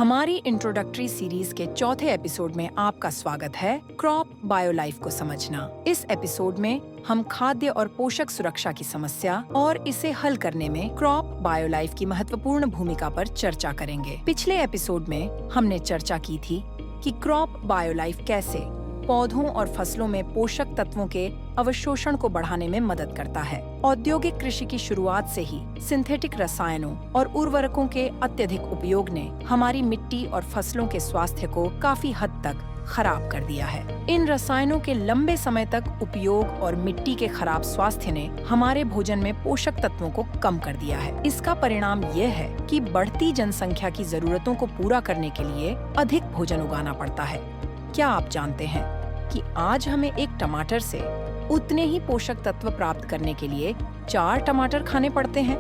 हमारी introductory series के चौथे एपिसोड में आपका स्वागत है क्रॉप बायोलाइफ को समझना। इस एपिसोड में हम खाद्य और पोषक सुरक्षा की समस्या और इसे हल करने में क्रॉप बायोलाइफ की महत्वपूर्ण भूमिका पर चर्चा करेंगे। पिछले एपिसोड में हमने चर्चा की थी कि क्रॉप बायोलाइफ कैसे पौधों और फसलों में पोषक तत्वों के अवशोषण को बढ़ाने में मदद करता है। औद्योगिक कृषि की शुरुआत से ही सिंथेटिक रसायनों और उर्वरकों के अत्यधिक उपयोग ने हमारी मिट्टी और फसलों के स्वास्थ्य को काफी हद तक खराब कर दिया है। इन रसायनों के लंबे समय तक उपयोग और मिट्टी के खराब स्वास्थ्य ने हमारे भोजन में पोषक तत्वों को कम कर दिया है। इसका परिणाम यह है कि बढ़ती जनसंख्या की जरूरतों को पूरा करने के लिए अधिक भोजन उगाना पड़ता है। क्या आप जानते हैं कि आज हमें एक टमाटर से उतने ही पोषक तत्व प्राप्त करने के लिए 4 टमाटर खाने पड़ते हैं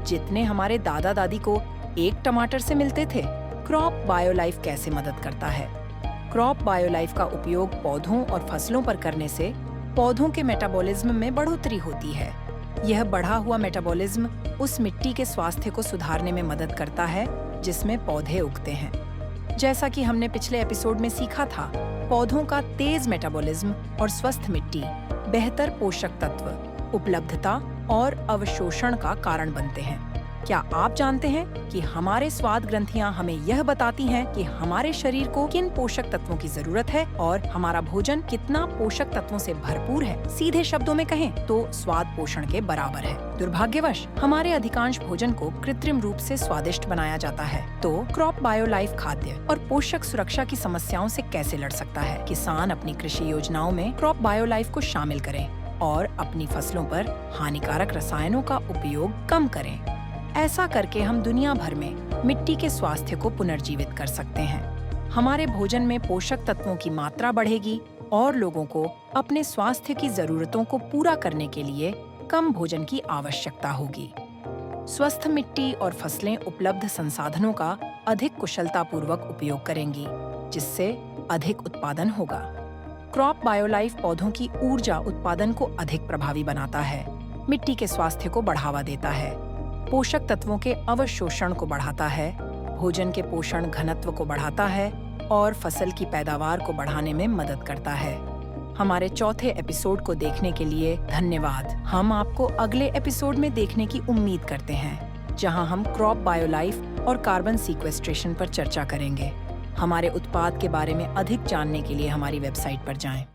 जितने हमारे दादा दादी को एक टमाटर से मिलते थे। क्रॉप बायोलाइफ कैसे मदद करता है? क्रॉप बायोलाइफ का उपयोग पौधों और फसलों पर करने से पौधों के मेटाबॉलिज्म में बढ़ोतरी होती है। यह बढ़ा हुआ मेटाबॉलिज्म उस मिट्टी के स्वास्थ्य को सुधारने में मदद करता है जिसमें पौधे उगते हैं। जैसा कि हमने पिछले एपिसोड में सीखा था, पौधों का तेज मेटाबॉलिज्म और स्वस्थ मिट्टी बेहतर पोषक तत्व उपलब्धता और अवशोषण का कारण बनते हैं। क्या आप जानते हैं कि हमारे स्वाद ग्रंथियां हमें यह बताती हैं कि हमारे शरीर को किन पोषक तत्वों की जरूरत है और हमारा भोजन कितना पोषक तत्वों से भरपूर है? सीधे शब्दों में कहें तो स्वाद पोषण के बराबर है। दुर्भाग्यवश हमारे अधिकांश भोजन को कृत्रिम रूप से स्वादिष्ट बनाया जाता है। तो क्रॉप बायोलाइफ खाद्य और पोषक सुरक्षा की समस्याओं से कैसे लड़ सकता है? किसान अपनी कृषि योजनाओं में क्रॉप बायोलाइफ को शामिल करें और अपनी फसलों पर हानिकारक रसायनों का उपयोग कम करें। ऐसा करके हम दुनिया भर में मिट्टी के स्वास्थ्य को पुनर्जीवित कर सकते हैं। हमारे भोजन में पोषक तत्वों की मात्रा बढ़ेगी और लोगों को अपने स्वास्थ्य की जरूरतों को पूरा करने के लिए कम भोजन की आवश्यकता होगी। स्वस्थ मिट्टी और फसलें उपलब्ध संसाधनों का अधिक कुशलतापूर्वक उपयोग करेंगी, जिससे अधिक उत्पादन होगा। क्रॉप बायोलाइफ पौधों की ऊर्जा उत्पादन को अधिक प्रभावी बनाता है, मिट्टी के स्वास्थ्य को बढ़ावा देता है, पोषक तत्वों के अवशोषण को बढ़ाता है, भोजन के पोषण घनत्व को बढ़ाता है और फसल की पैदावार को बढ़ाने में मदद करता है। हमारे चौथे एपिसोड को देखने के लिए धन्यवाद। हम आपको अगले एपिसोड में देखने की उम्मीद करते हैं, जहां हम क्रॉप बायोलाइफ और कार्बन सीक्वेस्ट्रेशन पर चर्चा करेंगे। हमारे उत्पाद के बारे में अधिक जानने के लिए हमारी वेबसाइट पर जाएं।